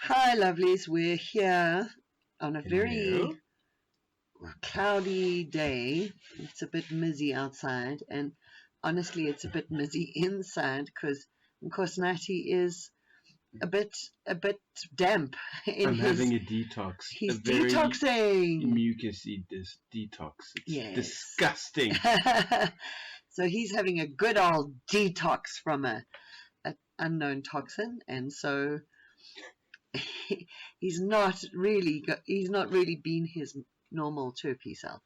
Hi, lovelies. We're here on a very Hello. cloudy day. It's a bit mizzy outside, and honestly, it's a bit mizzy inside because, of course, Natty is a bit damp in I'm having a his. detox. A He's very detoxing. mucusy detox. It's Yes. disgusting. So he's having a good old detox from a unknown toxin, and so he's not really been his normal chirpy self.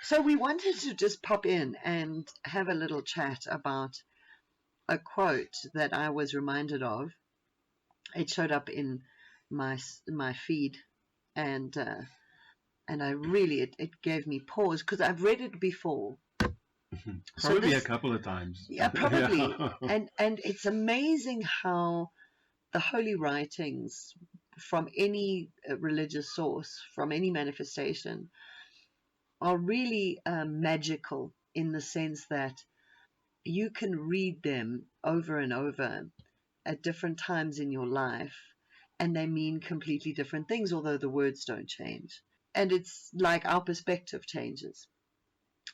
So we wanted to just pop in and have a little chat about a quote that I was reminded of. It showed up in my feed, and I really it gave me pause because I've read it before. Probably a couple of times. Yeah, probably. And it's amazing how the holy writings from any religious source, from any manifestation, are really magical in the sense that you can read them over and over at different times in your life, and they mean completely different things, although the words don't change. And it's like our perspective changes.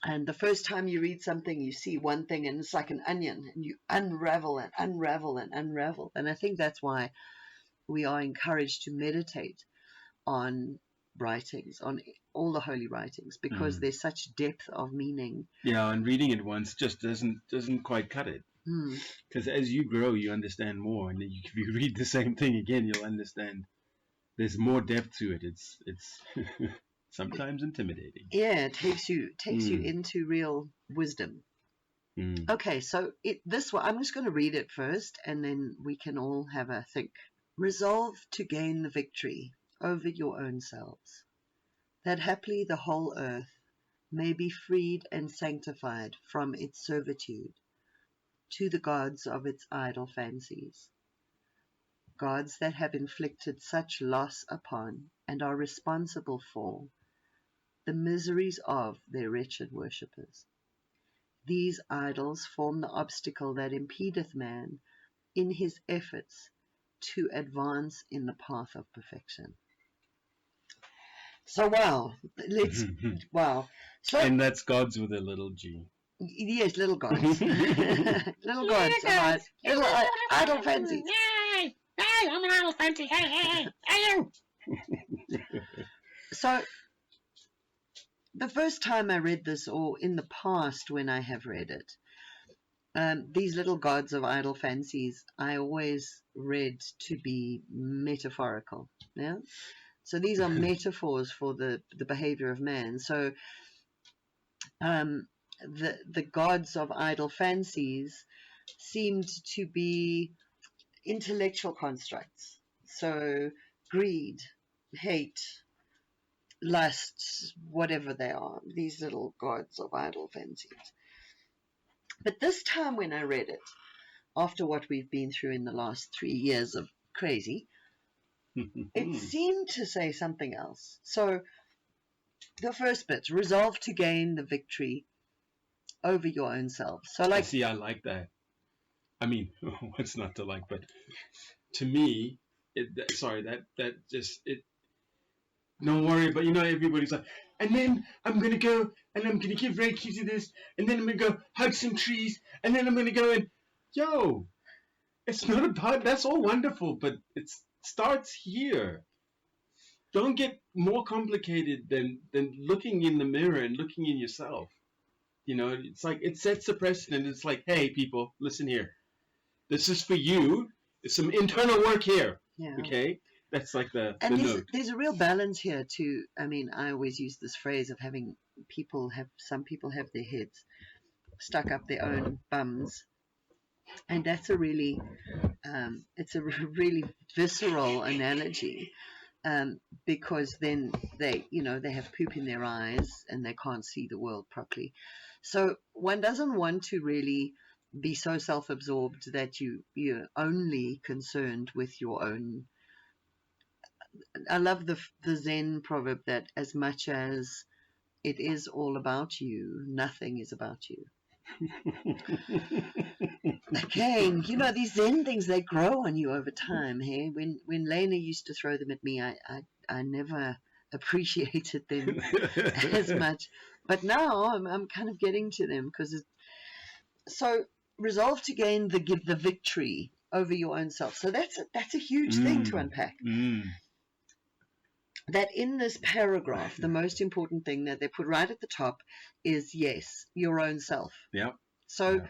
And the first time you read something, you see one thing, and it's like an onion, and you unravel and unravel and unravel. And I think that's why we are encouraged to meditate on writings, on all the holy writings, because there's such depth of meaning. Yeah, and reading it once just doesn't quite cut it. Because as you grow, you understand more, and if you read the same thing again, you'll understand there's more depth to it. It's sometimes intimidating. Yeah, it takes you into real wisdom. Okay, so this one, I'm just going to read it first, and then we can all have a think. Resolve to gain the victory over your own selves, that haply the whole earth may be freed and sanctified from its servitude to the gods of its idle fancies, gods that have inflicted such loss upon and are responsible for the miseries of their wretched worshippers. These idols form the obstacle that impedeth man in his efforts to advance in the path of perfection. So wow, wow. So, and that's gods with a little g. Yes, little gods. Little gods. Little idle fancies. Yay! Hey, I'm an idle fancy. Hey, you! So, the first time I read this, or in the past when I have read it, these little gods of idle fancies, I always read to be metaphorical. Yeah. So these are metaphors for the behavior of man. So, the gods of idle fancies seemed to be intellectual constructs. So greed, hate, lust, whatever they are, these little gods of idle fancies. But this time when I read it, after what we've been through in the last 3 years of crazy, it seemed to say something else. So the first bit, resolve to gain the victory over your own self. So like, see, I like that. I mean, what's not to like? But to me, that just it. Don't worry, but everybody's like, and then I'm gonna go and I'm gonna give Reiki to this, and then I'm gonna go hug some trees, and then I'm gonna go and, it's not about, that's all wonderful, but it starts here. Don't get more complicated than looking in the mirror and looking in yourself. It's like, it sets the precedent. It's like, hey, people, listen here. This is for you. It's some internal work here. yeah. Okay? That's like the And note. there's a real balance here too. I mean, I always use this phrase of having some people have their heads stuck up their own bums, and that's a really it's a really visceral analogy, because then they have poop in their eyes and they can't see the world properly. So one doesn't want to really be so self-absorbed that you're only concerned with your own. I love the Zen proverb that as much as it is all about you, nothing is about you. Again, these Zen things, they grow on you over time. Hey, when Lena used to throw them at me, I never appreciated them as much, but now I'm kind of getting to them because so resolve to gain the victory over your own self. So that's a huge thing to unpack. That in this paragraph, the most important thing that they put right at the top is, yes, your own self. Yeah. So Yeah.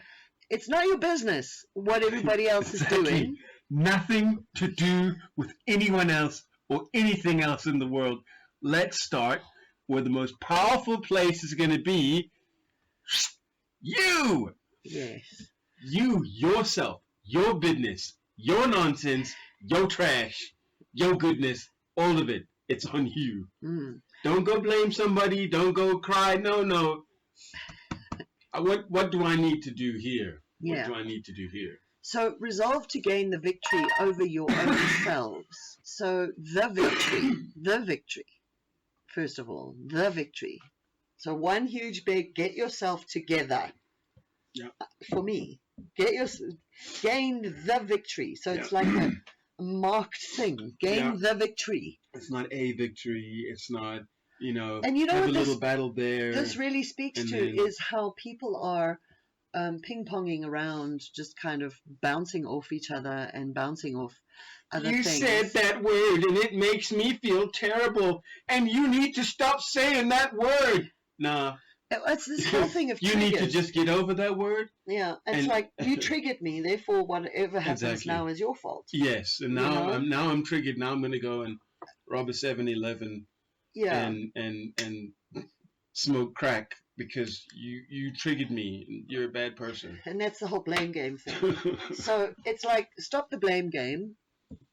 it's not your business what everybody else is doing. Nothing to do with anyone else or anything else in the world. Let's start where the most powerful place is going to be. You! Yes. You, yourself, your business, your nonsense, your trash, your goodness, all of it. It's on you. Don't go blame somebody. Don't go cry. No. What do I need to do here? Yeah. What do I need to do here? So resolve to gain the victory over your own selves. So the victory, first of all, the victory. So one huge big, get yourself together. Yeah. For me, gain the victory. So it's like a marked thing. Gain the victory. It's not a victory. It's not, and you know have what a little battle there. This really speaks to is how people are ping-ponging around, just kind of bouncing off each other and bouncing off other things. You said that word and it makes me feel terrible, and you need to stop saying that word. Nah. It's this whole thing of you triggers. need to just get over that word. Yeah, it's like you triggered me, therefore whatever happens now is your fault. Yes, and now I'm triggered. Now I'm going to go and rob a 7-Eleven. Yeah. And smoke crack because you triggered me. You're a bad person. And that's the whole blame game thing. So it's like, stop the blame game.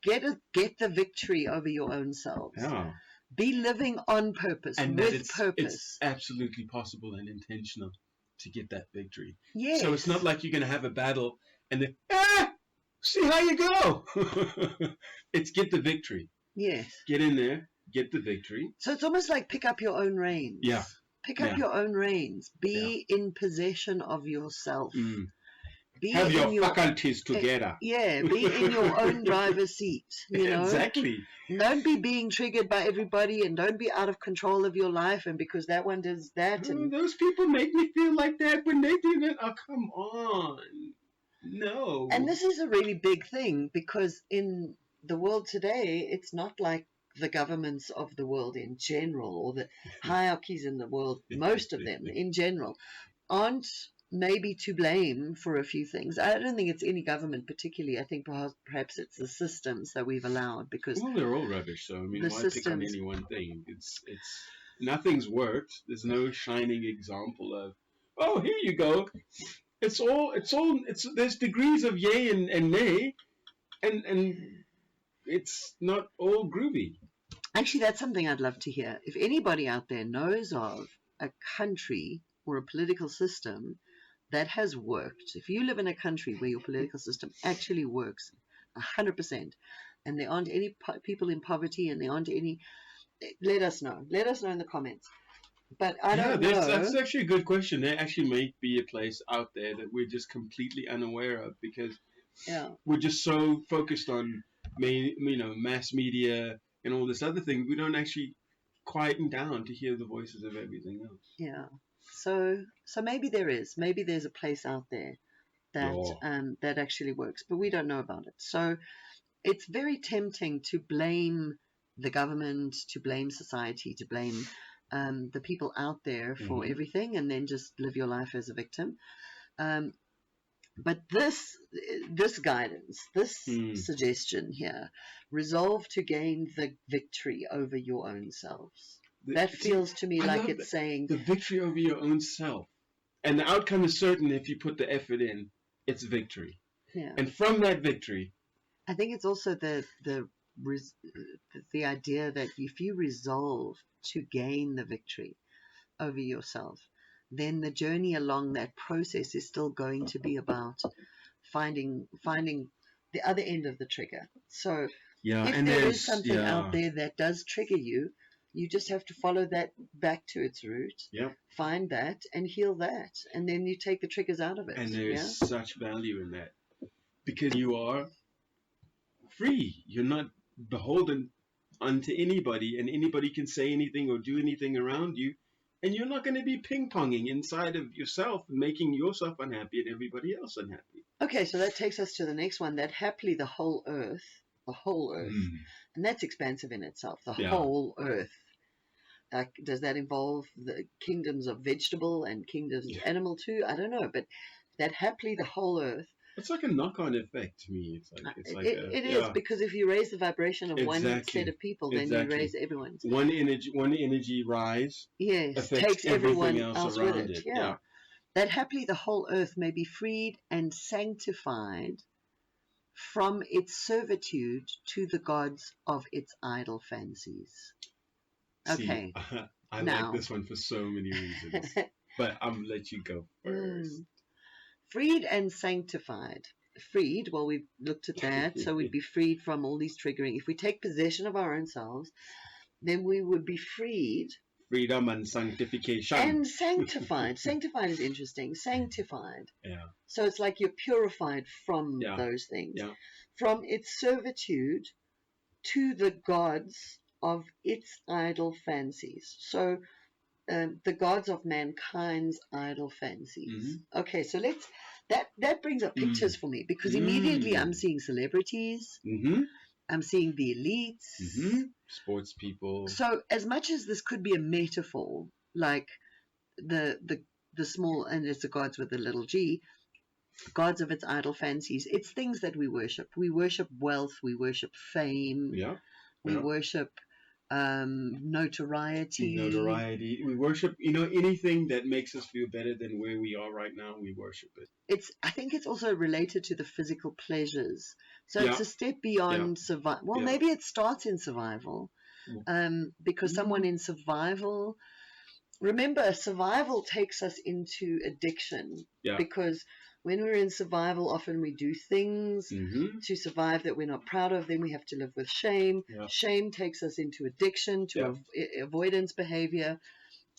Get the victory over your own selves. Yeah. Be living on purpose, and with purpose. It's absolutely possible and intentional to get that victory. Yes. So it's not like you're going to have a battle and then, see how you go. It's get the victory. Yes. Get in there, get the victory. So it's almost like pick up your own reins. Yeah. Pick up your own reins. Be in possession of yourself. Have your faculties together. Yeah, be in your own driver's seat. Exactly. Don't be being triggered by everybody, and don't be out of control of your life. And because that one does that, and those people make me feel like that when they do that. Oh, come on, no. And this is a really big thing because in the world today, it's not like the governments of the world in general, or the hierarchies in the world. Most of them, in general, aren't maybe to blame for a few things. I don't think it's any government particularly. I think perhaps it's the systems that we've allowed, because they're all rubbish. So I mean, why pick on any one thing? It's nothing's worked. There's no shining example of, oh, here you go. It's there's degrees of yay and nay, and it's not all groovy. Actually, that's something I'd love to hear. If anybody out there knows of a country or a political system that has worked, if you live in a country where your political system actually works 100%, and there aren't any people in poverty, and there aren't any, let us know. Let us know in the comments. But I don't know. That's actually a good question. There actually may be a place out there that we're just completely unaware of, because we're just so focused on mass media and all this other thing. We don't actually quieten down to hear the voices of everything else. Yeah. So maybe there's a place out there that that actually works, but we don't know about it. So it's very tempting to blame the government, to blame society, to blame the people out there for everything, and then just live your life as a victim. But this guidance, this suggestion here, resolve to gain the victory over your own selves. That feels to me like it's saying the victory over your own self, and the outcome is certain if you put the effort in. It's victory, and from that victory, I think it's also the idea that if you resolve to gain the victory over yourself, then the journey along that process is still going to be about finding the other end of the trigger. So if there is something out there that does trigger you, You just have to follow that back to its root, find that, and heal that, and then you take the triggers out of it. And there's such value in that, because you are free. You're not beholden unto anybody, and anybody can say anything or do anything around you, and you're not going to be ping-ponging inside of yourself, making yourself unhappy and everybody else unhappy. Okay, so that takes us to the next one, that happily the whole earth, and that's expansive in itself, the whole earth. Does that involve the kingdoms of vegetable and kingdoms of animal too? I don't know, but that happily the whole earth. It's like a knock-on effect to me. It is, because if you raise the vibration of one set of people, then you raise everyone's. One energy rise. Yes, takes everyone else with it. Yeah. That happily the whole earth may be freed and sanctified from its servitude to the gods of its idle fancies. Okay. See, I like this one for so many reasons, but I'm gonna let you go first. Freed and sanctified. Freed, well, we've looked at that, so we'd be freed from all these triggering. If we take possession of our own selves, then we would be freed. Freedom and sanctification. And sanctified. Sanctified is interesting. Sanctified. Yeah. So it's like you're purified from those things. Yeah. From its servitude to the gods of its idle fancies. So the gods of mankind's idle fancies. Okay, so that brings up pictures for me, because immediately I'm seeing celebrities. I'm seeing the elites. Sports people. So as much as this could be a metaphor, like the small, and it's the gods with the little g, gods of its idle fancies, it's things that we worship. We worship wealth, we worship fame, we worship notoriety. We worship, anything that makes us feel better than where we are right now, we worship it. I think it's also related to the physical pleasures. So it's a step beyond survival. Well, maybe it starts in survival, because someone in survival, remember, survival takes us into addiction, because when we're in survival, often we do things to survive that we're not proud of. Then we have to live with shame. Shame takes us into addiction, to avoidance behavior,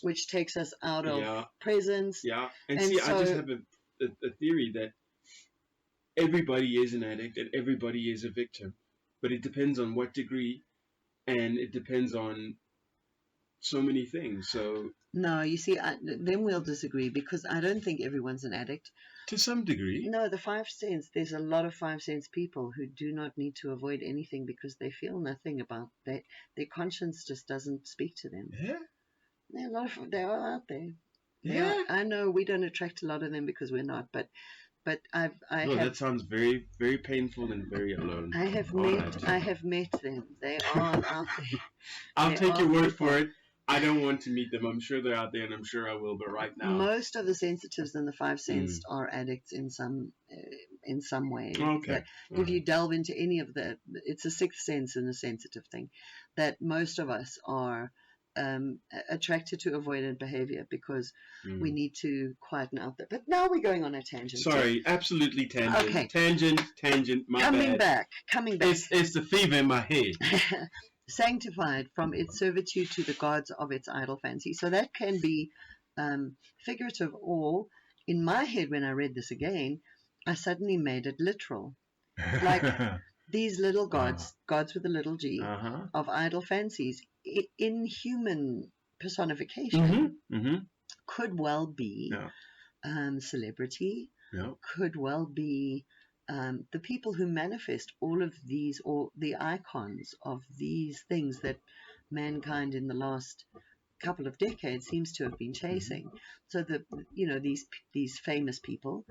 which takes us out of presence. And see, I just have a theory that everybody is an addict and everybody is a victim, but it depends on what degree, and it depends on so many things. So no, you see, then we'll disagree, because I don't think everyone's an addict. To some degree. No, the 5 cents, there's a lot of 5 cents people who do not need to avoid anything because they feel nothing about that. Their conscience just doesn't speak to them. Yeah. They are out there. Yeah. I know we don't attract a lot of them because we're not, but that sounds very, very painful and very alone. I have met them. They are out there. I'll take your word for it. I don't want to meet them. I'm sure they're out there, and I'm sure I will. But right now, most of the sensitives and the 5 cents are addicts in some way. Okay. If you delve into any of the, it's a 6th sense and a sensitive thing, that most of us are attracted to avoidant behavior because we need to quieten out that. But now we're going on a tangent. Sorry, absolutely tangent. Okay. Tangent. My bad. Coming back. It's the fever in my head. Sanctified from its servitude to the gods of its idle fancy. So that can be figurative, or in my head when I read this again, I suddenly made it literal. Like these little gods, gods with a little g, of idle fancies, in human personification, could well be celebrity, could well be the people who manifest all of these, or the icons of these things that mankind in the last couple of decades seems to have been chasing. So these famous people,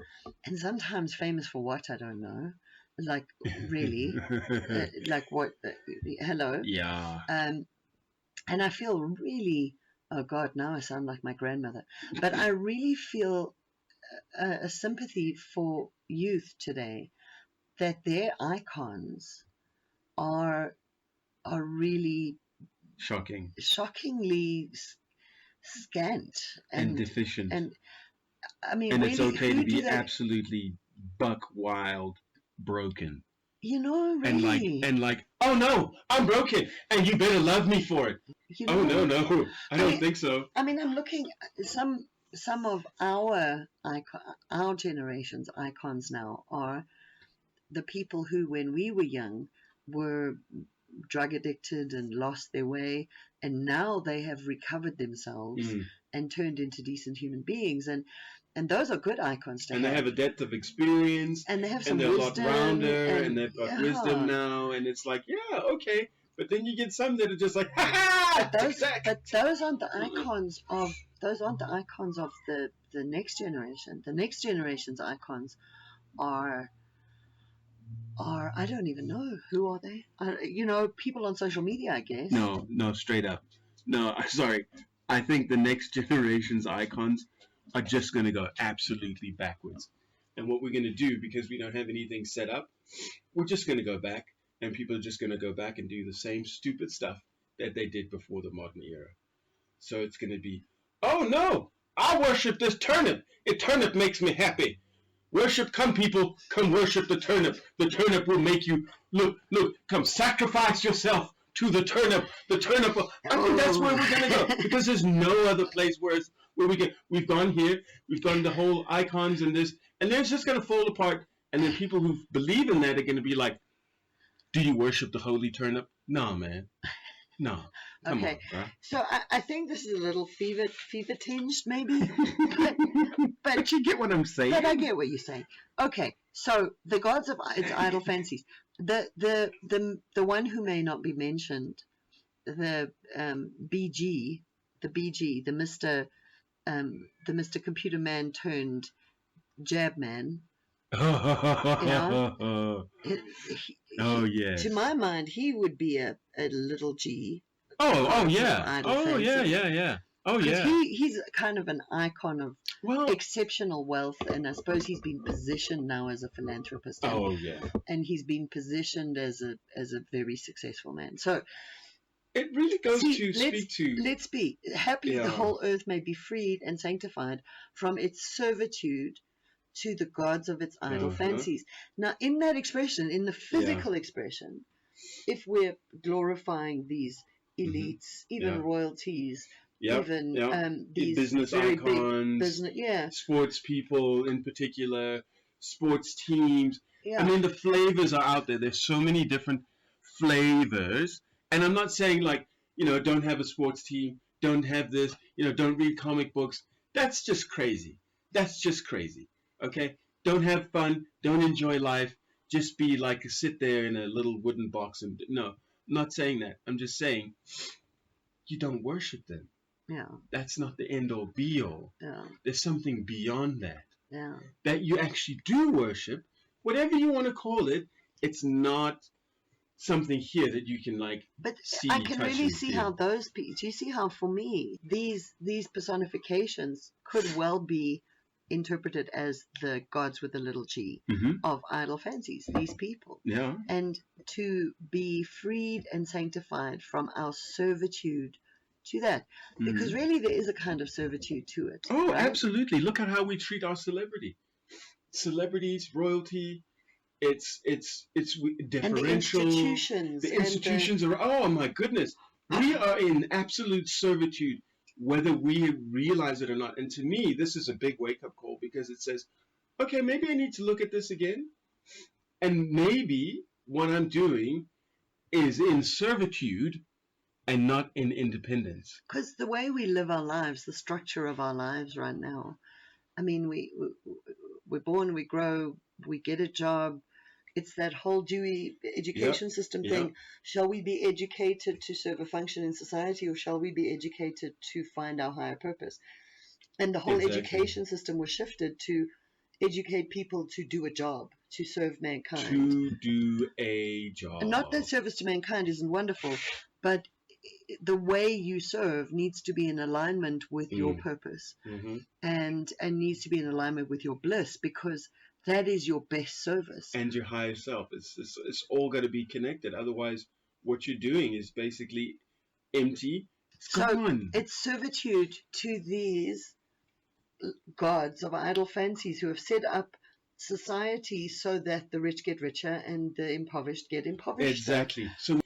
and sometimes famous for what, I don't know, like really, like what? Hello. Yeah. And I feel really, oh God, now I sound like my grandmother, but I really feel a sympathy for youth today, that their icons are really shockingly scant and deficient. And I mean, and really, it's okay to be absolutely buck wild broken. Really. And like, oh no, I'm broken, and you better love me for it. Oh no, I don't think so. I mean, I'm looking at some of our generation's icons now are the people who, when we were young, were drug addicted and lost their way, and now they have recovered themselves and turned into decent human beings, and those are good icons to have. And they have a depth of experience, and they have some and they're wisdom, a lot rounder, and they've got wisdom now, and it's like, yeah, okay. But then you get some that are just like, ha ha. But those aren't the icons of the next generation. The next generation's icons are I don't even know, who are they? People on social media, I guess. No, straight up. No, sorry. I think the next generation's icons are just going to go absolutely backwards. And what we're going to do, because we don't have anything set up, we're just going to go back, and people are just going to go back and do the same stupid stuff that they did before the modern era. So it's going to be, oh no, I worship this turnip. Turnip makes me happy. Worship, come people, come worship the turnip. The turnip will make you, look, come sacrifice yourself to the turnip. The turnip will, I think that's where we're going to go. Because there's no other place where we've gone here, we've gone the whole icons and this, and then it's just going to fall apart. And then people who believe in that are going to be like, do you worship the holy turnip? No, man. No. Come on, bro. So I think this is a little fever tinged, maybe. but you get what I'm saying. But I get what you're saying. Okay, so the gods of its idle fancies. The one who may not be mentioned, the BG, the Mr. Computer Man turned jab man. Yeah. To my mind, he would be a little G. Oh yeah. Oh yeah. Oh yeah. He's kind of an icon of exceptional wealth, and I suppose he's been positioned now as a philanthropist. And he's been positioned as a very successful man. So it really goes to speak to. Let's be happy. The whole earth may be freed and sanctified from its servitude to the gods of its idle fancies. Now, in that expression, in the physical expression, if we're glorifying these elites, even royalties, even these business very icons, big business, sports people in particular, sports teams. Yeah. I mean, the flavors are out there. There's so many different flavors, and I'm not saying like, don't have a sports team, don't have this, don't read comic books. That's just crazy. Okay, don't have fun, don't enjoy life, just be like sit there in a little wooden box and no, I'm not saying that. I'm just saying you don't worship them. Yeah. That's not the end all be all. Yeah. There's something beyond that. Yeah. That you actually do worship, whatever you want to call it. It's not something here that you can see. I can really see how those people. Do you see how for me these personifications could well be interpreted as the gods with a little g of idle fancies, these people. Yeah. And to be freed and sanctified from our servitude to that. Because really there is a kind of servitude to it. Oh, right? Absolutely. Look at how we treat our celebrities, royalty. It's differential. And the institutions. The institutions are, oh my goodness. We are in absolute servitude, whether we realize it or not. And to me, this is a big wake-up call because it says, okay, maybe I need to look at this again. And maybe what I'm doing is in servitude and not in independence. Because the way we live our lives, the structure of our lives right now, I mean, we're born, we grow, we get a job. It's that whole Dewey education system thing. Shall we be educated to serve a function in society, or shall we be educated to find our higher purpose? And the whole education system was shifted to educate people to do a job, to serve mankind. To do a job. And not that service to mankind isn't wonderful, but the way you serve needs to be in alignment with your purpose, and needs to be in alignment with your bliss, because that is your best service. And your higher self. It's all got to be connected. Otherwise, what you're doing is basically empty. It's servitude to these gods of idle fancies who have set up society so that the rich get richer and the impoverished get impoverished. Exactly. So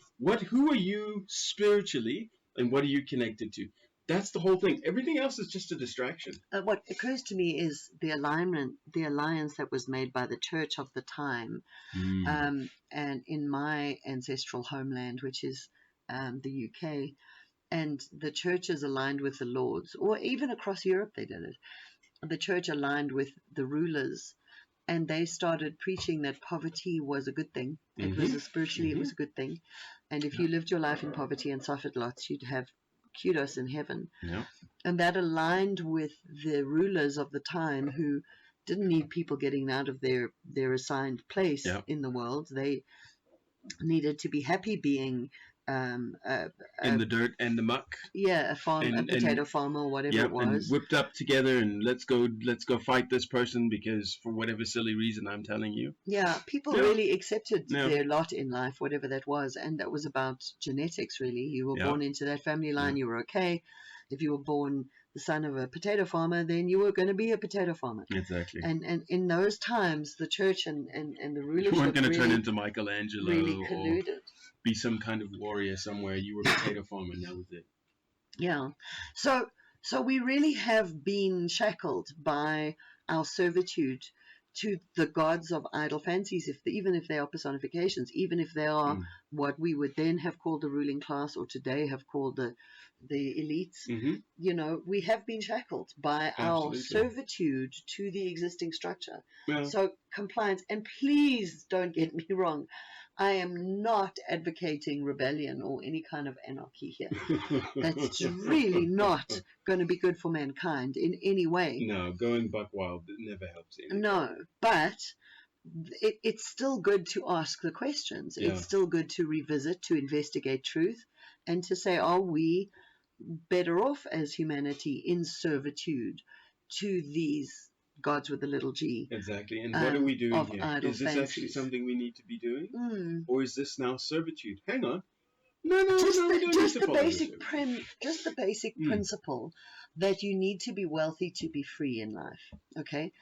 who are you spiritually, and what are you connected to? That's the whole thing. Everything else is just a distraction. What occurs to me is the alliance that was made by the church of the time, and in my ancestral homeland, which is the UK, and the churches aligned with the lords, or even across Europe they did it. The church aligned with the rulers, and they started preaching that poverty was a good thing. It was spiritually, it was a good thing, and if you lived your life in poverty and suffered lots, you'd have kudos in heaven. Yeah. And that aligned with the rulers of the time, who didn't need people getting out of their assigned place in the world. They needed to be happy being in the dirt and the muck. Yeah, a potato farmer or whatever it was. And whipped up together, and let's go fight this person because for whatever silly reason I'm telling you. Yeah, people really accepted their lot in life, whatever that was, and that was about genetics, really. You were born into that family line, you were okay. If you were born the son of a potato farmer, then you were going to be a potato farmer. Exactly. And in those times, the church and the rulership you weren't going to really, turn into Michelangelo really colluded. Or be some kind of warrior somewhere. You were a potato farmer, and that was it. Yeah. So we really have been shackled by our servitude to the gods of idle fancies, even if they are personifications, even if they are what we would then have called the ruling class, or today have called the elites. You know, we have been shackled by our servitude to the existing structure. Yeah. So compliance, and please don't get me wrong, I am not advocating rebellion or any kind of anarchy here. That's really not going to be good for mankind in any way. No, going buck wild never helps anyone. No, but it's still good to ask the questions. Yeah. It's still good to revisit, to investigate truth, and to say, are we better off as humanity in servitude to these gods with a little g? Exactly. And what are we doing here? Is this actually something we need to be doing? Or is this now servitude? Hang on. No, just the basic principle that you need to be wealthy to be free in life. Okay?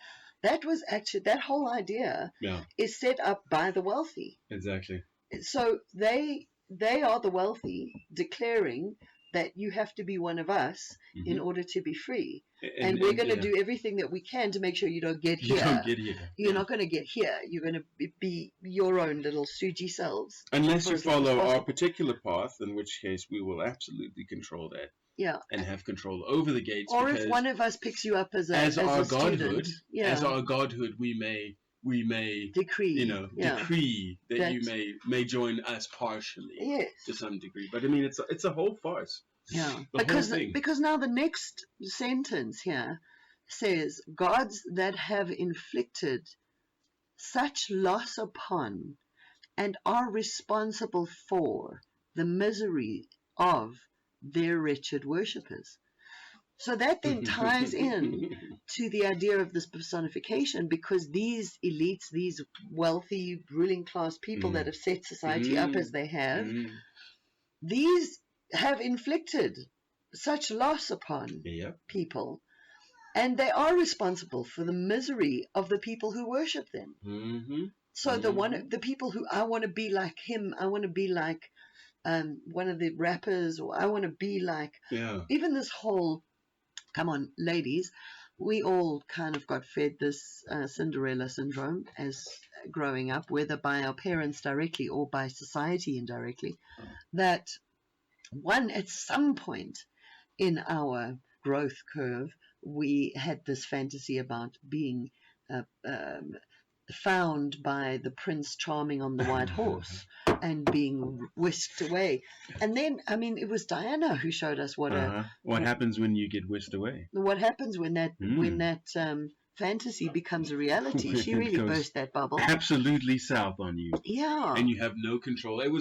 That was actually, that whole idea is set up by the wealthy. Exactly. So they are the wealthy declaring that you have to be one of us in order to be free. And we're going to do everything that we can to make sure you don't get here. You don't get here. You're not going to get here. You're going to be your own little Suji selves. Unless you follow our particular path, in which case we will absolutely control that. Yeah. And have control over the gates. Or if one of us picks you up as our godhood, student, as our godhood, we may decree, decree that you may join us partially to some degree. But I mean, it's a whole farce. Yeah, because now the next sentence here says, gods that have inflicted such loss upon and are responsible for the misery of their wretched worshippers. So that then ties in to the idea of this personification, because these elites, these wealthy ruling class people that have set society up as they have, these have inflicted such loss upon people, and they are responsible for the misery of the people who worship them. So the people who, I want to be like him, I want to be like one of the rappers, or I want to be like, even this whole, come on, ladies, we all kind of got fed this Cinderella syndrome as growing up, whether by our parents directly or by society indirectly, that one, at some point in our growth curve, we had this fantasy about being found by the Prince Charming on the white horse and being whisked away. And then, I mean, it was Diana who showed us what happens when you get whisked away. What happens when that fantasy becomes a reality. She really burst that bubble. Absolutely south on you. Yeah. And you have no control. It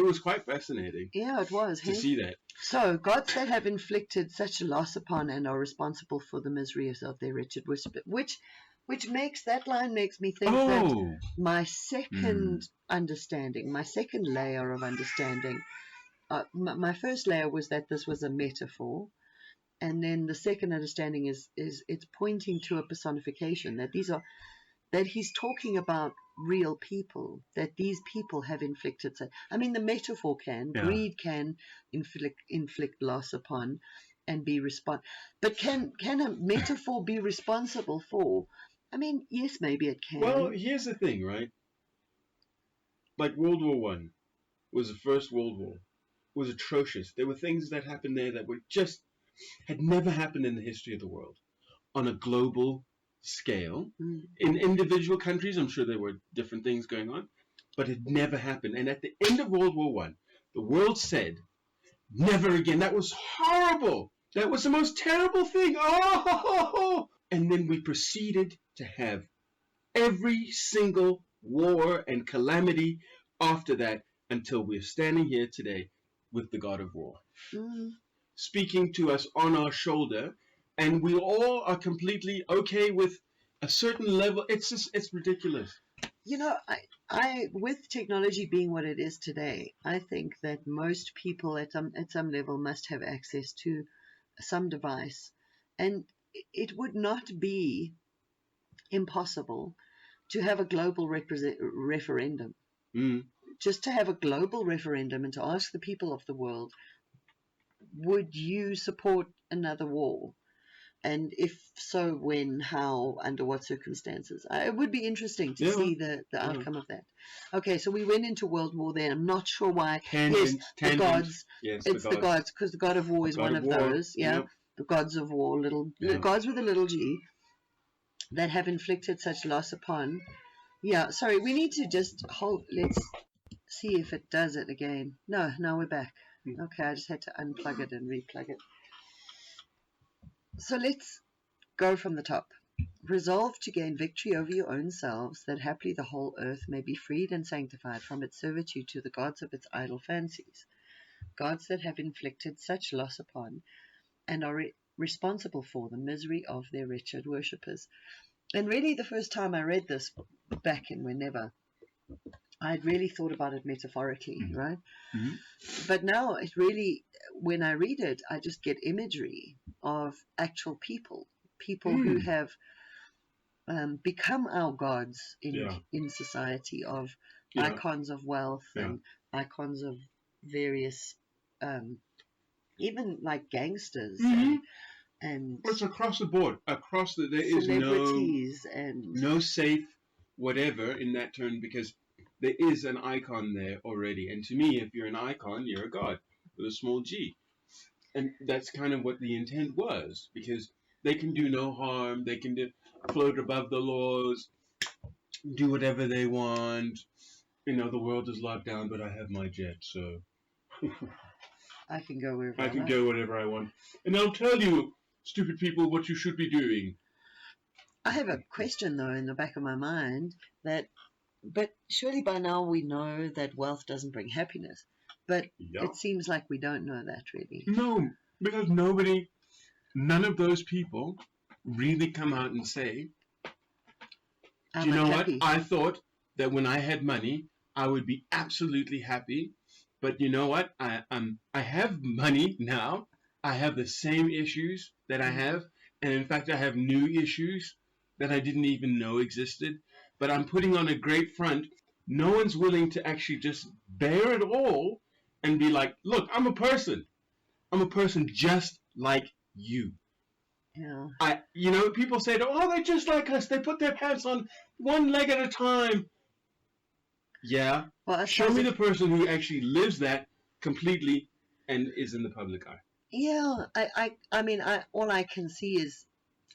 was quite fascinating. Yeah, it was. To see that. So, gods that have inflicted such a loss upon and are responsible for the miseries of their wretched worship, which makes me think that my second understanding, my second layer of understanding, my first layer was that this was a metaphor, and then the second understanding is it's pointing to a personification, that these are that he's talking about real people, that these people have inflicted. I mean, the metaphor can, greed can inflict loss upon and be but can a metaphor be responsible for? I mean, yes, maybe it can. Well, here's the thing, right? Like World War One was the first World War. It was atrocious. There were things that happened there that were just had never happened in the history of the world on a global scale. In individual countries, I'm sure there were different things going on, but it never happened. And at the end of World War One, the world said, never again. That was horrible. That was the most terrible thing. Oh! And then we proceeded to have every single war and calamity after that until we're standing here today with the God of War. Speaking to us on our shoulder, and we all are completely okay with a certain level. It's ridiculous. You know, I with technology being what it is today, I think that most people at some level must have access to some device, and it would not be impossible to have a global referendum. Just to have a global referendum and to ask the people of the world, would you support another war? And if so, when, how, under what circumstances? It would be interesting to see the outcome of that. Okay, so we went into World War there. I'm not sure why. Tangent. The gods. Yes, it's the gods, because the God of War is one of those. Yeah, yep. The gods of war, gods with a little g, that have inflicted such loss upon. Yeah, sorry, we need to just hold. Let's see if it does it again. No, now we're back. Okay, I just had to unplug it and replug it. So let's go from the top. Resolve to gain victory over your own selves, that haply the whole earth may be freed and sanctified from its servitude to the gods of its idle fancies, gods that have inflicted such loss upon and are responsible for the misery of their wretched worshippers. And really, the first time I read this, back in whenever, I'd really thought about it metaphorically, right? But now it really, when I read it, I just get imagery of actual people who have become our gods in society, of icons of wealth and icons of various, even like gangsters and it's across the board. There is no safe whatever in that term, because there is an icon there already. And to me, if you're an icon, you're a god with a small g. And that's kind of what the intent was, because they can do no harm. They can float above the laws, do whatever they want. You know, the world is locked down, but I have my jet, so I can go wherever I can go whatever I want. And I'll tell you, stupid people, what you should be doing. I have a question, though, in the back of my mind, but surely by now we know that wealth doesn't bring happiness. But it seems like we don't know that, really. No, because none of those people really come out and say, do you know what? I thought that when I had money, I would be absolutely happy. But you know what? I have money now. I have the same issues that I have. And in fact, I have new issues that I didn't even know existed. But I'm putting on a great front. No one's willing to actually just bear it all and be like, look, I'm a person. I'm a person just like you. Yeah. People say, oh, they're just like us. They put their pants on one leg at a time. Yeah. Well, show me the person who actually lives that completely and is in the public eye. Yeah. I mean, all I can see is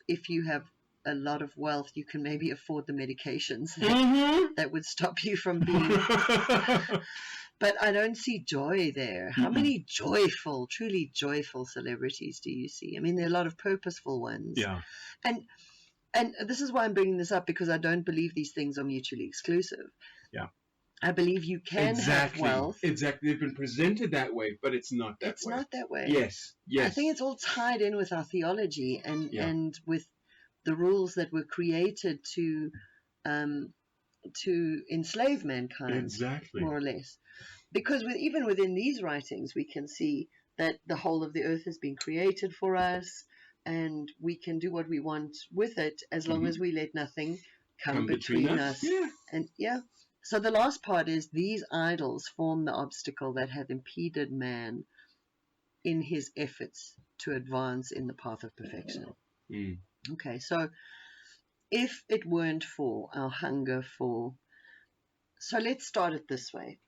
if you have a lot of wealth, you can maybe afford the medications that would stop you from being. But I don't see joy there. How many truly joyful celebrities do you see? I mean, there are a lot of purposeful ones. Yeah. And this is why I'm bringing this up, because I don't believe these things are mutually exclusive. Yeah. I believe you can have wealth. Exactly. They've been presented that way, but it's not that way. It's not that way. Yes. I think it's all tied in with our theology and with the rules that were created to enslave mankind, exactly, more or less. Because even within these writings, we can see that the whole of the earth has been created for us, and we can do what we want with it as long as we let nothing come between us. Yeah. And yeah. So the last part is these idols form the obstacle that hath impeded man in his efforts to advance in the path of perfection. Mm. Okay, so if it weren't for our hunger for... So let's start it this way.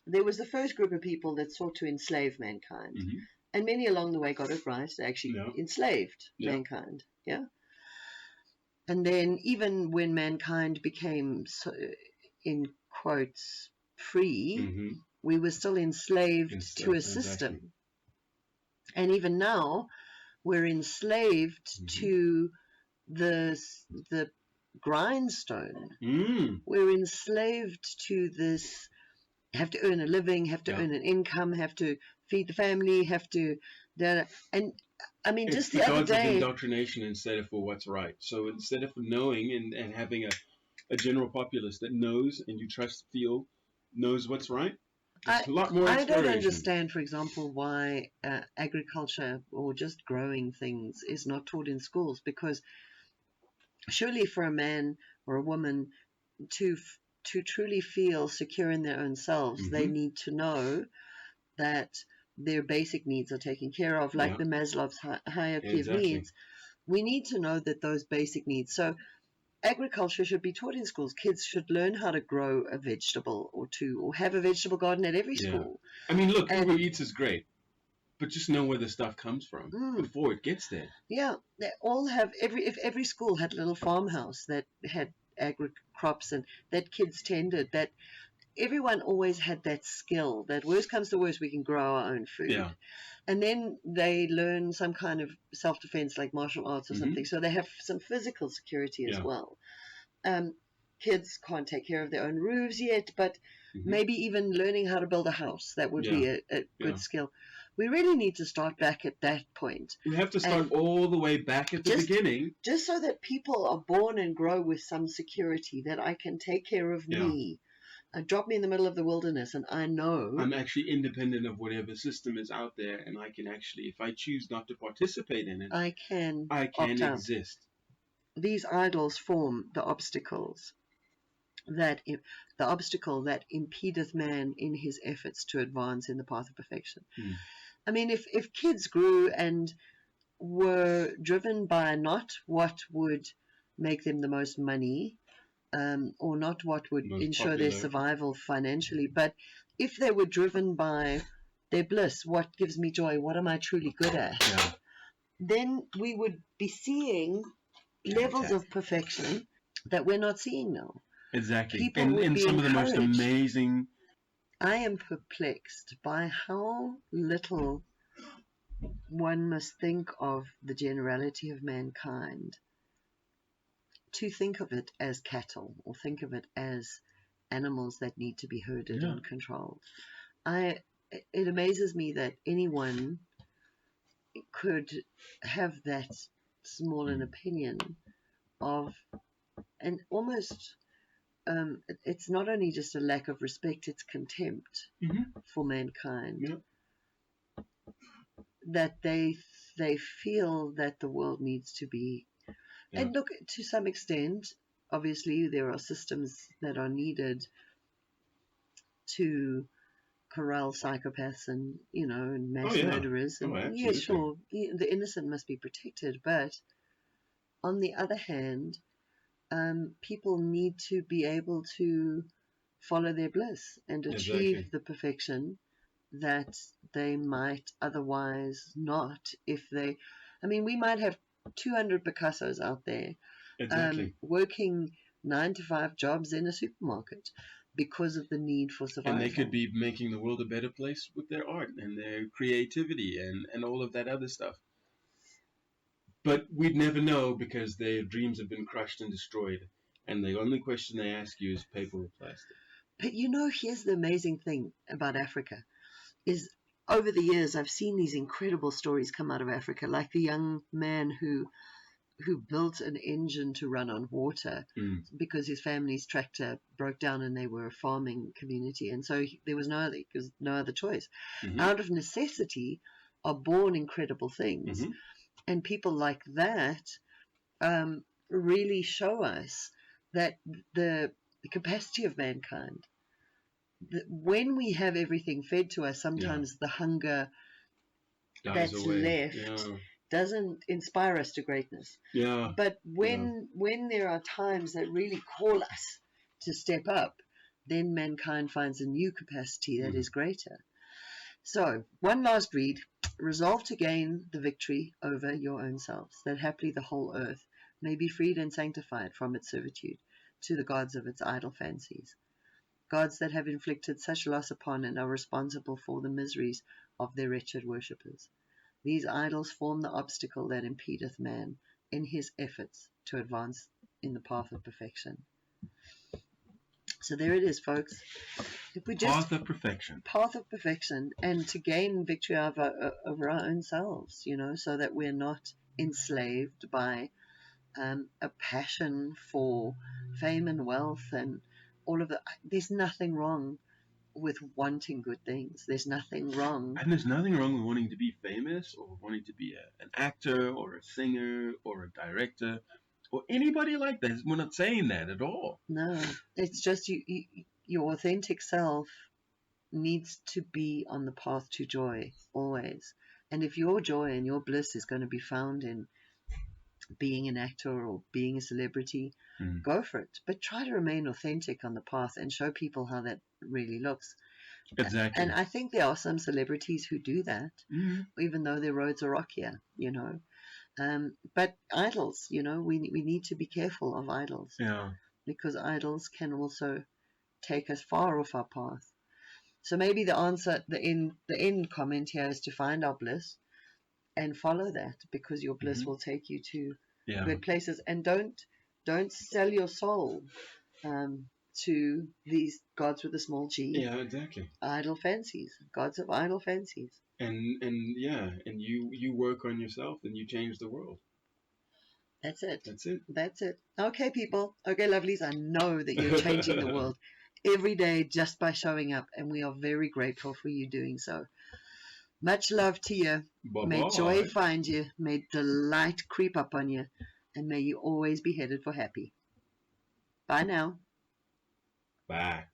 There was the first group of people that sought to enslave mankind. Mm-hmm. And many along the way got it right. They actually enslaved mankind. Yeah. And then even when mankind became, so, in quotes, free, we were still enslaved to a system. Exactly. And even now, we're enslaved to the grindstone. We're enslaved to this, have to earn a living, have to earn an income, have to feed the family, have to... And I mean, It's just the the other gods of day... indoctrination instead of for what's right. So instead of knowing and having a general populace that knows and you trust, knows what's right, there's a lot more I exploration. don't understand, for example, why agriculture or just growing things is not taught in schools, because surely for a man or a woman to truly feel secure in their own selves, they need to know that their basic needs are taken care of, like the Maslow's hierarchy of needs. We need to know that those basic needs. So agriculture should be taught in schools. Kids should learn how to grow a vegetable or two, or have a vegetable garden at every school. I mean, look, Uber Eats is great, but just know where the stuff comes from before it gets there. Yeah, they all have, if every school had a little farmhouse that had agri crops and that kids tended, that everyone always had that skill, that worst comes to worst, we can grow our own food. Yeah. And then they learn some kind of self-defense, like martial arts or something. So they have some physical security as well. Kids can't take care of their own roofs yet, but maybe even learning how to build a house, that would be a good skill. We really need to start back at that point. We have to start all the way back at the beginning. Just so that people are born and grow with some security, that I can take care of me. Drop me in the middle of the wilderness and I know I'm actually independent of whatever system is out there, and I can actually, if I choose not to participate in it, I can exist. These idols form the obstacles that impedeth man in his efforts to advance in the path of perfection. I mean, if kids grew and were driven by not what would make them the most money, or not what would ensure their survival financially, but if they were driven by their bliss, what gives me joy, what am I truly good at, then we would be seeing levels of perfection that we're not seeing now. Exactly. People would be some encouraged. of the most amazing... I am perplexed by how little one must think of the generality of mankind to think of it as cattle, or think of it as animals that need to be herded and controlled. It amazes me that anyone could have that small an opinion of, and almost it's not only just a lack of respect, it's contempt for mankind, that they feel that the world needs to be... And look, to some extent, obviously, there are systems that are needed to corral psychopaths and, and mass murderers. And yeah, sure, the innocent must be protected. But on the other hand, people need to be able to follow their bliss and achieve the perfection that they might otherwise not, if they... I mean, we might have 200 Picassos out there working 9-to-5 jobs in a supermarket because of the need for survival. And they could be making the world a better place with their art and their creativity and all of that other stuff. But we'd never know, because their dreams have been crushed and destroyed. And the only question they ask you is paper or plastic. But here's the amazing thing about Africa, is over the years I've seen these incredible stories come out of Africa, like the young man who built an engine to run on water because his family's tractor broke down and they were a farming community, and so there was no other choice. Out of necessity are born incredible things, and people like that really show us that the capacity of mankind, that when we have everything fed to us, sometimes the hunger Dies that's away. left Yeah. doesn't inspire us to greatness. Yeah. But when there are times that really call us to step up, then mankind finds a new capacity that is greater. So, one last read. Resolve to gain the victory over your own selves, that haply the whole earth may be freed and sanctified from its servitude to the gods of its idle fancies, gods that have inflicted such loss upon and are responsible for the miseries of their wretched worshippers. These idols form the obstacle that impedeth man in his efforts to advance in the path of perfection. So there it is, folks. If we just Path of perfection. Path of perfection, and to gain victory over our own selves, so that we're not enslaved by a passion for fame and wealth and all of that. There's nothing wrong with wanting good things. There's nothing wrong. And there's nothing wrong with wanting to be famous or wanting to be an actor or a singer or a director or anybody like that. We're not saying that at all. No, it's just your authentic self needs to be on the path to joy always. And if your joy and your bliss is going to be found in being an actor or being a celebrity, go for it. But try to remain authentic on the path and show people how that really looks. Exactly. And I think there are some celebrities who do that, even though their roads are rockier, But idols, we need to be careful of idols. Yeah. Because idols can also take us far off our path. So maybe the answer, the end comment here is to find our bliss and follow that, because your bliss will take you to good places. And don't sell your soul to these gods with a small g. Yeah, exactly. Idle fancies, gods of idle fancies. And you work on yourself and you change the world. That's it. That's it. That's it. Okay, people. Okay, lovelies. I know that you're changing the world every day just by showing up, and we are very grateful for you doing so. Much love to you. Bye-bye. May joy find you. May delight creep up on you. And may you always be headed for happy. Bye now. Bye.